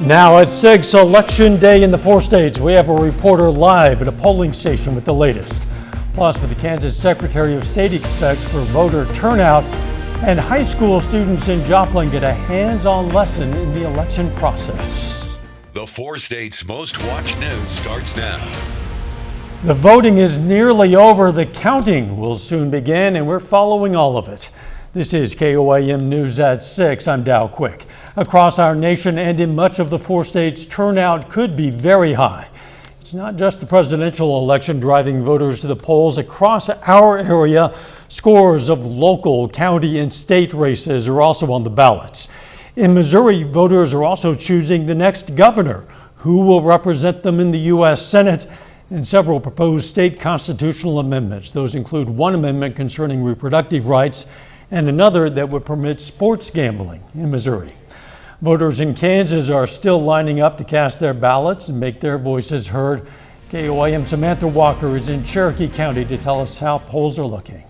Now at 6, Election Day in the 4 states. We have a reporter live at a polling station with the latest. Plus, what the Kansas Secretary of State expects for voter turnout, and high school students in Joplin get a hands-on lesson in the election process. The 4 states' most watched news starts now. The voting is nearly over. The counting will soon begin, and we're following all of it. This is KOAM News at 6. I'm Dow Quick. Across our nation and in much of the 4 states, turnout could be very high. It's not just the presidential election driving voters to the polls. Across our area, scores of local, county, and state races are also on the ballots. In Missouri, voters are also choosing the next governor, who will represent them in the U.S. Senate, and several proposed state constitutional amendments. Those include one amendment concerning reproductive rights and another that would permit sports gambling in Missouri. Voters in Kansas are still lining up to cast their ballots and make their voices heard. KOAM Samantha Walker is in Cherokee County to tell us how polls are looking.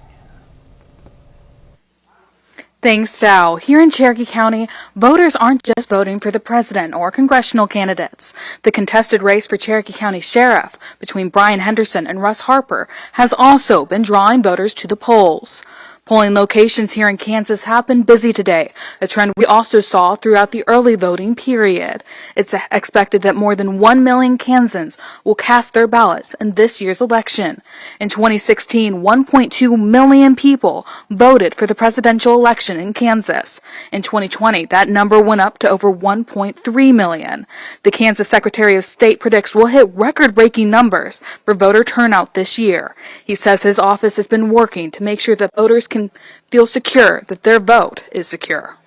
Thanks, Dow. Here in Cherokee County, voters aren't just voting for the president or congressional candidates. The contested race for Cherokee County Sheriff between Brian Henderson and Russ Harper has also been drawing voters to the polls. Polling locations here in Kansas have been busy today, a trend we also saw throughout the early voting period. It's expected that more than 1 million Kansans will cast their ballots in this year's election. In 2016, 1.2 million people voted for the presidential election in Kansas. In 2020, that number went up to over 1.3 million. The Kansas Secretary of State predicts we'll hit record-breaking numbers for voter turnout this year. He says his office has been working to make sure that voters can feel secure that their vote is secure.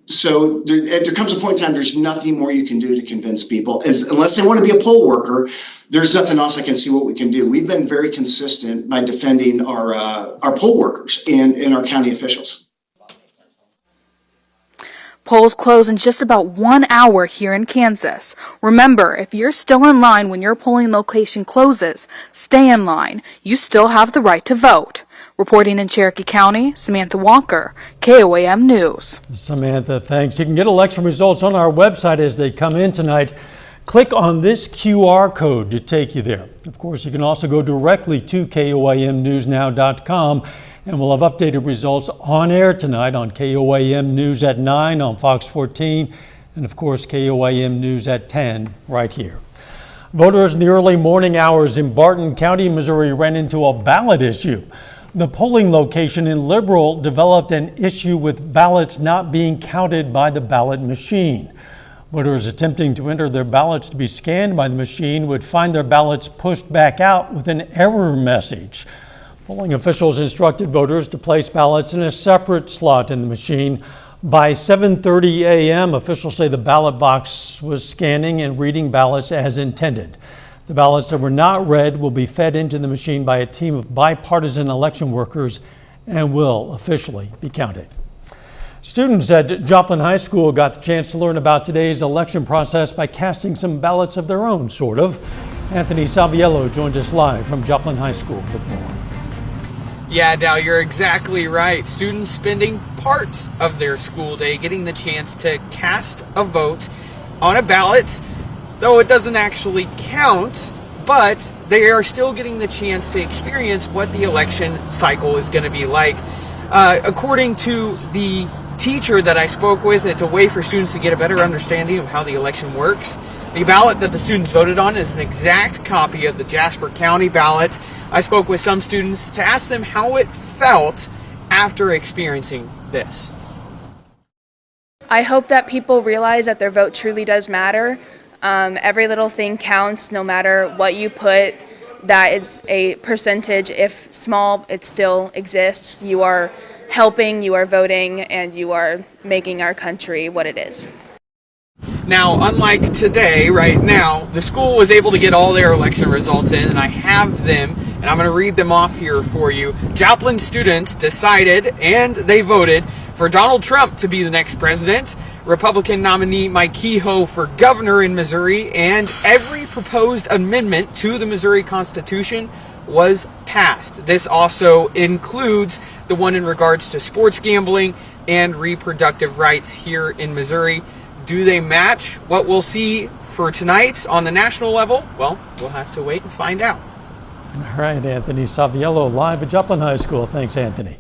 So there comes a point in time, there's nothing more you can do to convince people. Unless they want to be a poll worker, there's nothing else I can see what we can do. We've been very consistent by defending our poll workers and our county officials. Polls close in just about 1 hour here in Kansas. Remember, if you're still in line when your polling location closes, stay in line. You still have the right to vote. Reporting in Cherokee County, Samantha Walker, KOAM News. Samantha, thanks. You can get election results on our website as they come in tonight. Click on this QR code to take you there. Of course, you can also go directly to KOAMNewsNow.com, and we'll have updated results on air tonight on KOAM News at 9 on Fox 14, and of course KOAM News at 10 right here. Voters in the early morning hours in Barton County, Missouri ran into a ballot issue. The polling location in Liberal developed an issue with ballots not being counted by the ballot machine. Voters attempting to enter their ballots to be scanned by the machine would find their ballots pushed back out with an error message. Polling officials instructed voters to place ballots in a separate slot in the machine. By 7:30 a.m., officials say the ballot box was scanning and reading ballots as intended. The ballots that were not read will be fed into the machine by a team of bipartisan election workers and will officially be counted. Students at Joplin High School got the chance to learn about today's election process by casting some ballots of their own, sort of. Anthony Saviello joins us live from Joplin High School with more. Yeah, Dow, you're exactly right. Students spending parts of their school day getting the chance to cast a vote on a ballot, though it doesn't actually count, but they are still getting the chance to experience what the election cycle is going to be like. According to the teacher that I spoke with, it's a way for students to get a better understanding of how the election works. The ballot that the students voted on is an exact copy of the Jasper County ballot. I spoke with some students to ask them how it felt after experiencing this. I hope that people realize that their vote truly does matter. Every little thing counts, no matter what you put. That is a percentage. If small, it still exists. You are helping, you are voting, and you are making our country what it is. Now, unlike today, right now, the school was able to get all their election results in, and I have them, and I'm going to read them off here for you. Joplin students decided, and they voted, for Donald Trump to be the next president, Republican nominee Mike Kehoe for governor in Missouri, and every proposed amendment to the Missouri Constitution was passed. This also includes the one in regards to sports gambling and reproductive rights here in Missouri. do they match what we'll see for tonight on the national level? Well, we'll have to wait and find out. All right, Anthony Saviello live at Joplin High School. Thanks, Anthony.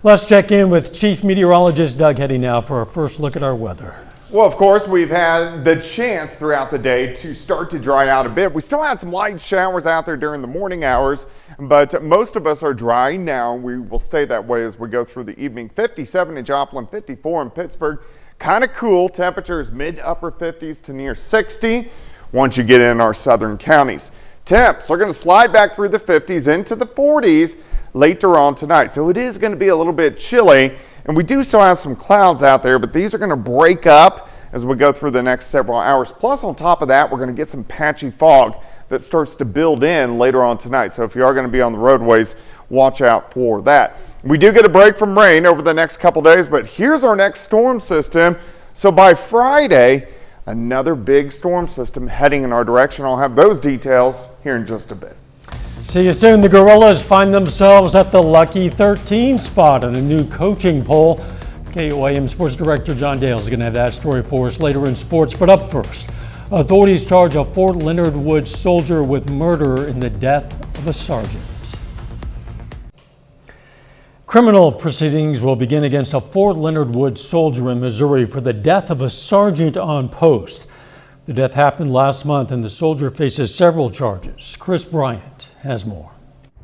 Let's check in with Chief Meteorologist Doug Heddy now for our first look at our weather. Well, of course, we've had the chance throughout the day to start to dry out a bit. We still had some light showers out there during the morning hours, but most of us are dry now. We will stay that way as we go through the evening. 57 in Joplin, 54 in Pittsburgh. Kind of cool. Temperatures mid to upper 50s to near 60 once you get in our southern counties. Temps are going to slide back through the 50s into the 40s later on tonight. So it is going to be a little bit chilly. And we do still have some clouds out there, but these are going to break up as we go through the next several hours. Plus, on top of that, we're going to get some patchy fog that starts to build in later on tonight. So if you are going to be on the roadways, watch out for that. We do get a break from rain over the next couple days, but here's our next storm system. So by Friday, another big storm system heading in our direction. I'll have those details here in just a bit. See you soon. The Gorillas find themselves at the lucky 13 spot in a new coaching poll. KOAM Sports Director John Dale is going to have that story for us later in sports. But up first, authorities charge a Fort Leonard Wood soldier with murder in the death of a sergeant. Criminal proceedings will begin against a Fort Leonard Wood soldier in Missouri for the death of a sergeant on post. The death happened last month and the soldier faces several charges. Chris Bryant has more.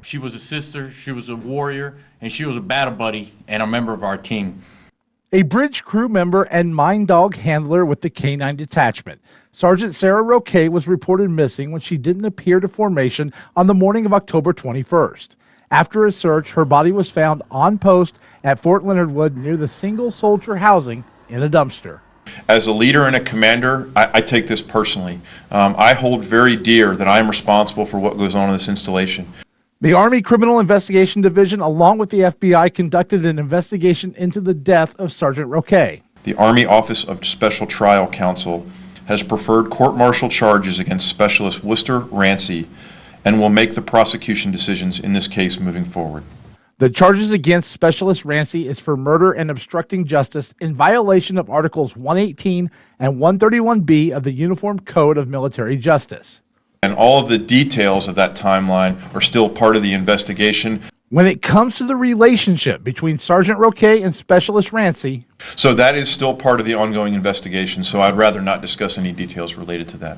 She was a sister, she was a warrior, and she was a battle buddy and a member of our team. A bridge crew member and mine dog handler with the K-9 detachment. Sergeant Sarah Roque was reported missing when she didn't appear to formation on the morning of October 21st. After a search, her body was found on post at Fort Leonard Wood near the single soldier housing in a dumpster. As a leader and a commander, I take this personally. I hold very dear that I am responsible for what goes on in this installation. The Army Criminal Investigation Division, along with the FBI, conducted an investigation into the death of Sergeant Roque. The Army Office of Special Trial Counsel has preferred court-martial charges against Specialist Worcester Rancy and will make the prosecution decisions in this case moving forward. The charges against Specialist Rancy is for murder and obstructing justice in violation of Articles 118 and 131B of the Uniform Code of Military Justice. And all of the details of that timeline are still part of the investigation. When it comes to the relationship between Sergeant Roque and Specialist Rancy, So that is still part of the ongoing investigation, so I'd rather not discuss any details related to that.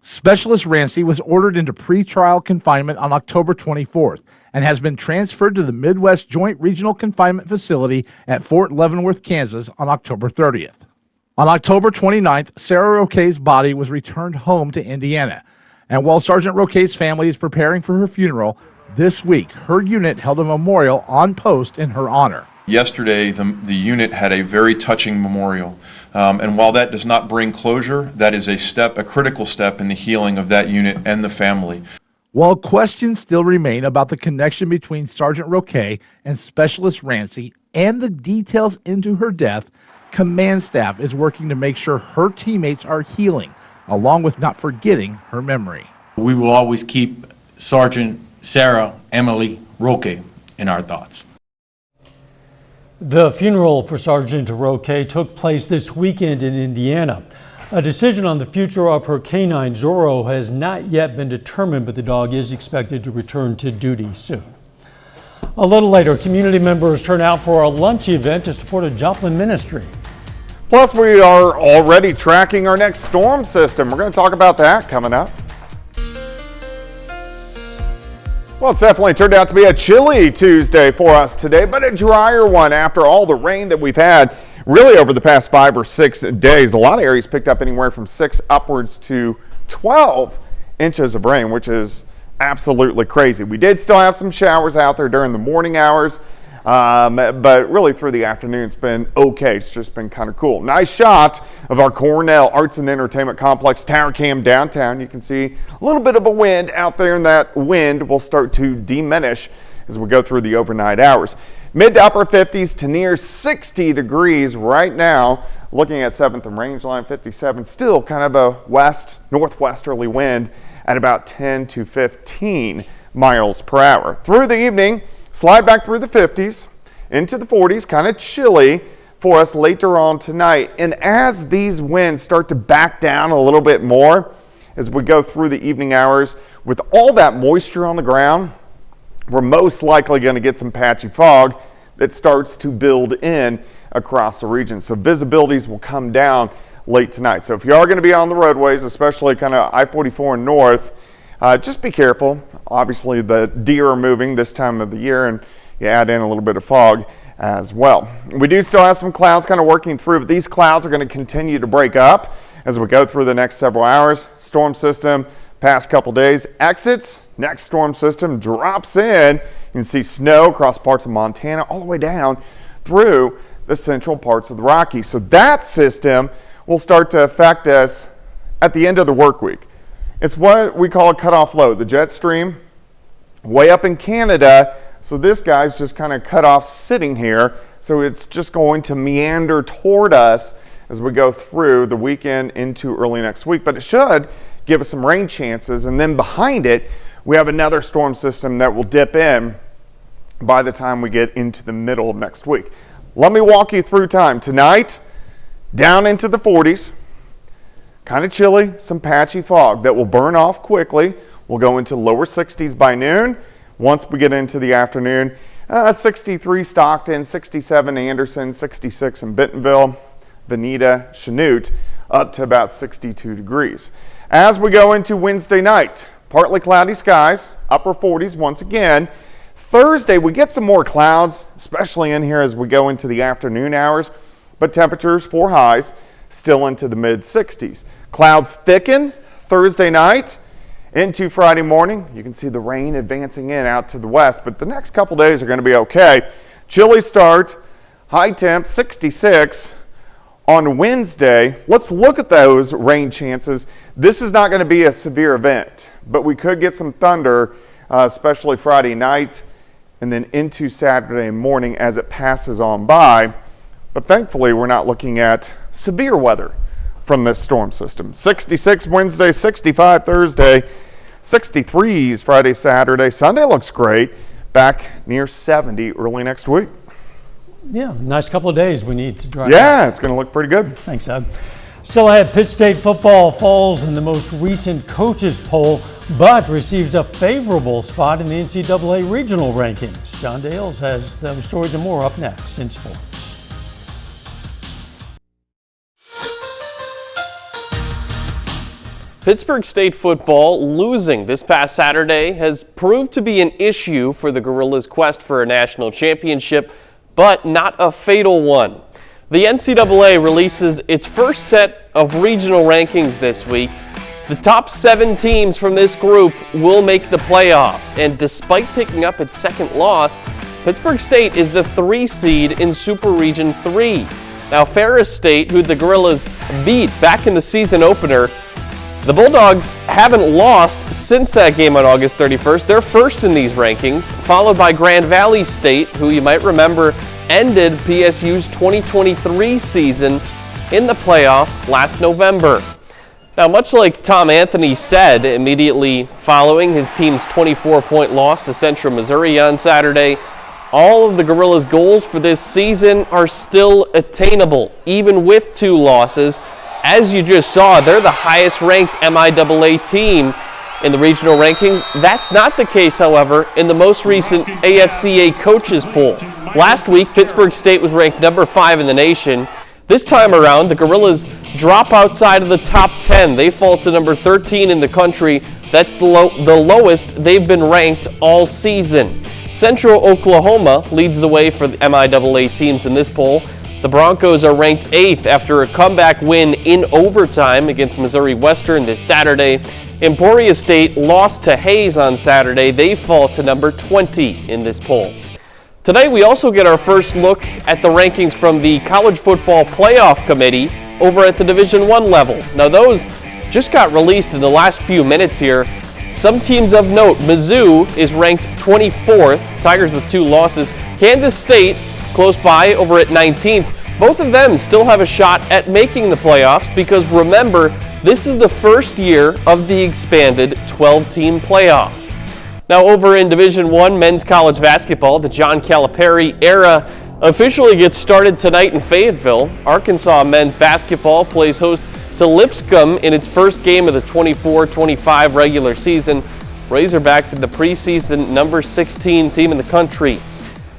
Specialist Rancy was ordered into pretrial confinement on October 24th and has been transferred to the Midwest Joint Regional Confinement Facility at Fort Leavenworth, Kansas on October 30th. On October 29th, Sarah Roque's body was returned home to Indiana. And while Sergeant Roque's family is preparing for her funeral, this week her unit held a memorial on post in her honor. Yesterday, the unit had a very touching memorial. And while that does not bring closure, that is a critical step in the healing of that unit and the family. While questions still remain about the connection between Sergeant Roque and Specialist Rancy and the details into her death, command staff is working to make sure her teammates are healing, along with not forgetting her memory. We will always keep Sergeant Sarah Emily Roque in our thoughts. The funeral for Sergeant Roque took place this weekend in Indiana. A decision on the future of her canine Zorro has not yet been determined, but the dog is expected to return to duty soon. A little later, community members turn out for a lunch event to support a Joplin ministry. Plus, we are already tracking our next storm system. We're going to talk about that coming up. Well, it's definitely turned out to be a chilly Tuesday for us today, but a drier one after all the rain that we've had really over the past 5 or 6 days. A lot of areas picked up anywhere from 6 upwards to 12 inches of rain, which is absolutely crazy. We did still have some showers out there during the morning hours, but really through the afternoon it's been okay. It's just been kind of cool. Nice shot of our Cornell Arts and Entertainment Complex tower cam downtown. You can see a little bit of a wind out there, and that wind will start to diminish as we go through the overnight hours. Mid to upper 50s to near 60 degrees right now. Looking at 7th and Rangeline 57, still kind of a northwesterly wind at about 10 to 15 miles per hour. Through the evening, slide back through the 50s into the 40s, kind of chilly for us later on tonight. And as these winds start to back down a little bit more as we go through the evening hours, with all that moisture on the ground, we're most likely going to get some patchy fog that starts to build in across the region. So visibilities will come down late tonight. So if you are going to be on the roadways, especially kind of I-44 and north, just be careful. Obviously the deer are moving this time of the year, and you add in a little bit of fog as well. We do still have some clouds kind of working through, but these clouds are going to continue to break up as we go through the next several hours. Storm system past couple days exits, next storm system drops in. You can see snow across parts of Montana all the way down through the central parts of the Rockies. So that system will start to affect us at the end of the work week. It's what we call a cutoff low, the jet stream way up in Canada. So this guy's just kind of cut off sitting here. So it's just going to meander toward us as we go through the weekend into early next week. But it should give us some rain chances. And then behind it, we have another storm system that will dip in by the time we get into the middle of next week. Let me walk you through time. Tonight, down into the 40s, kind of chilly, some patchy fog that will burn off quickly. We'll go into lower 60s by noon. Once we get into the afternoon, 63 Stockton, 67 Anderson, 66 in Bentonville, Veneta, Chanute, up to about 62 degrees. As we go into Wednesday night, partly cloudy skies, upper 40s once again. Thursday, we get some more clouds, especially in here as we go into the afternoon hours, but temperatures for highs still into the mid 60s. Clouds thicken Thursday night into Friday morning. You can see the rain advancing in out to the west, but the next couple days are going to be okay. Chilly start, high temp 66 on Wednesday. Let's look at those rain chances. This is not going to be a severe event, but we could get some thunder, especially Friday night and then into Saturday morning as it passes on by. But thankfully, we're not looking at severe weather from this storm system. 66 Wednesday, 65 Thursday, 63s Friday, Saturday. Sunday looks great. Back near 70 early next week. Yeah, nice couple of days we need to drive. Yeah, it's going to look pretty good. Thanks, Doug. Still ahead, Pitt State football falls in the most recent coaches poll, but receives a favorable spot in the NCAA regional rankings. John Dales has those stories and more up next in sports. Pittsburgh State football losing this past Saturday has proved to be an issue for the Gorillas' quest for a national championship, but not a fatal one. The NCAA releases its first set of regional rankings this week. The top 7 teams from this group will make the playoffs, and despite picking up its second loss, Pittsburgh State is the 3 seed in Super Region 3. Now, Ferris State, who the Gorillas beat back in the season opener, the Bulldogs haven't lost since that game on August 31st. They're first in these rankings, followed by Grand Valley State, who you might remember ended PSU's 2023 season in the playoffs last November. Now, much like Tom Anthony said immediately following his team's 24-point loss to Central Missouri on Saturday, all of the Gorillas' goals for this season are still attainable, even with 2 losses. As you just saw, they're the highest-ranked MIAA team in the regional rankings. That's not the case, however, in the most recent AFCA coaches poll. Last week, Pittsburgh State was ranked number 5 in the nation. This time around, the Gorillas drop outside of the top 10. They fall to number 13 in the country. That's the lowest they've been ranked all season. Central Oklahoma leads the way for the MIAA teams in this poll. The Broncos are ranked 8th after a comeback win in overtime against Missouri Western this Saturday. Emporia State lost to Hayes on Saturday. They fall to number 20 in this poll. Today, we also get our first look at the rankings from the College Football Playoff Committee over at the Division I level. Now, those just got released in the last few minutes here. Some teams of note: Mizzou is ranked 24th, Tigers with 2 losses. Kansas State close by over at 19th. Both of them still have a shot at making the playoffs because, remember, this is the first year of the expanded 12-team playoff. Now, over in Division I men's college basketball, the John Calipari era officially gets started tonight in Fayetteville. Arkansas men's basketball plays host to Lipscomb in its first game of the 24-25 regular season. Razorbacks in the preseason number 16 team in the country.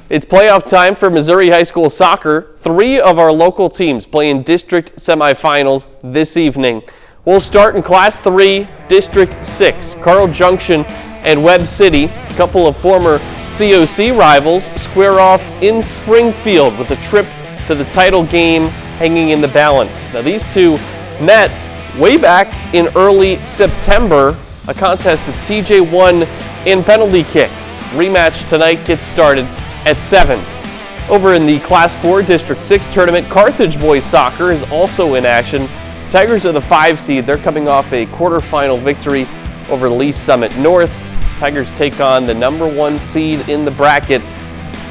It's playoff time for Missouri high school soccer. 3 of our local teams play in district semifinals this evening. We'll start in Class 3, District 6. Carl Junction and Webb City, a couple of former COC rivals, square off in Springfield with a trip to the title game hanging in the balance. Now these two met way back in early September, a contest that CJ won in penalty kicks. Rematch tonight gets started at 7. Over in the Class 4 District 6 tournament, Carthage boys soccer is also in action. Tigers are the 5 seed. They're coming off a quarterfinal victory over Lee Summit North. Tigers take on the number 1 seed in the bracket.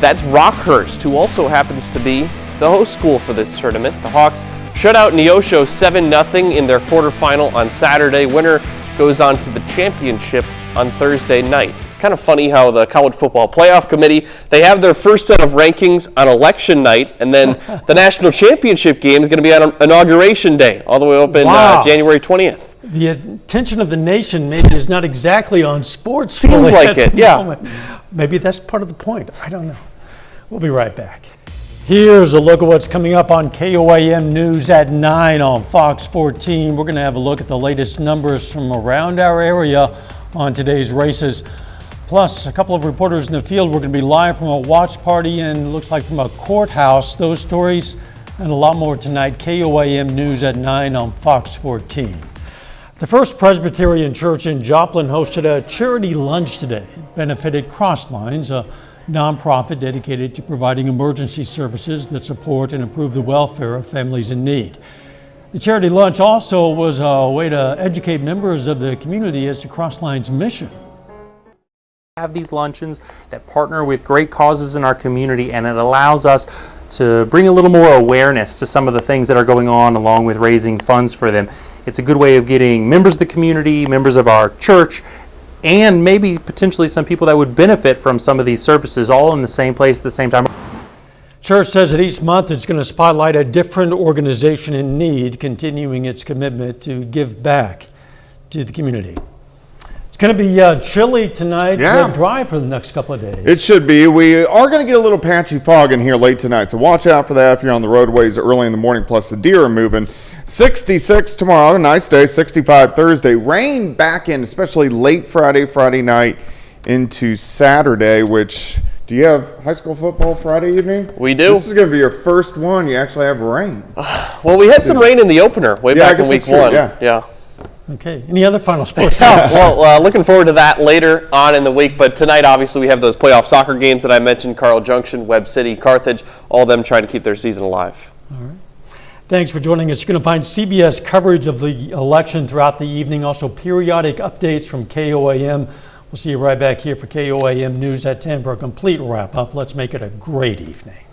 That's Rockhurst, who also happens to be the host school for this tournament. The Hawks shut out Neosho 7-0 in their quarterfinal on Saturday. Winner goes on to the championship on Thursday night. It's kind of funny how the College Football Playoff Committee, they have their first set of rankings on election night, and then the national championship game is going to be on inauguration day, all the way up in January 20th. The attention of the nation maybe is not exactly on sports. Seems like it, yeah. Moment. Maybe that's part of the point. I don't know. We'll be right back. Here's a look at what's coming up on KOAM News at 9 on Fox 14. We're going to have a look at the latest numbers from around our area on today's races. Plus, a couple of reporters in the field. We're going to be live from a watch party and looks like from a courthouse. Those stories and a lot more tonight. KOAM News at 9 on Fox 14. The First Presbyterian Church in Joplin hosted a charity lunch today. It benefited Crosslines, a nonprofit dedicated to providing emergency services that support and improve the welfare of families in need. The charity lunch also was a way to educate members of the community as to Crossline's mission. Have these luncheons that partner with great causes in our community, and it allows us to bring a little more awareness to some of the things that are going on along with raising funds for them. It's a good way of getting members of the community, members of our church, and maybe potentially some people that would benefit from some of these services all in the same place at the same time. Church says that each month it's going to spotlight a different organization in need, continuing its commitment to give back to the community. It's going to be chilly tonight, but dry for the next couple of days. It should be. We are going to get a little patchy fog in here late tonight, so watch out for that if you're on the roadways early in the morning, plus the deer are moving. 66 tomorrow, nice day, 65 Thursday. Rain back in, especially late Friday night into Saturday, which, do you have high school football Friday evening? We do. This is going to be your first one. You actually have rain. Well, we had some rain in the opener way back in week 1. Yeah. Okay. Any other final sports? Well, looking forward to that later on in the week. But tonight, obviously, we have those playoff soccer games that I mentioned: Carl Junction, Webb City, Carthage. All of them trying to keep their season alive. All right. Thanks for joining us. You're going to find CBS coverage of the election throughout the evening. Also, periodic updates from KOAM. We'll see you right back here for KOAM News at 10 for a complete wrap up. Let's make it a great evening.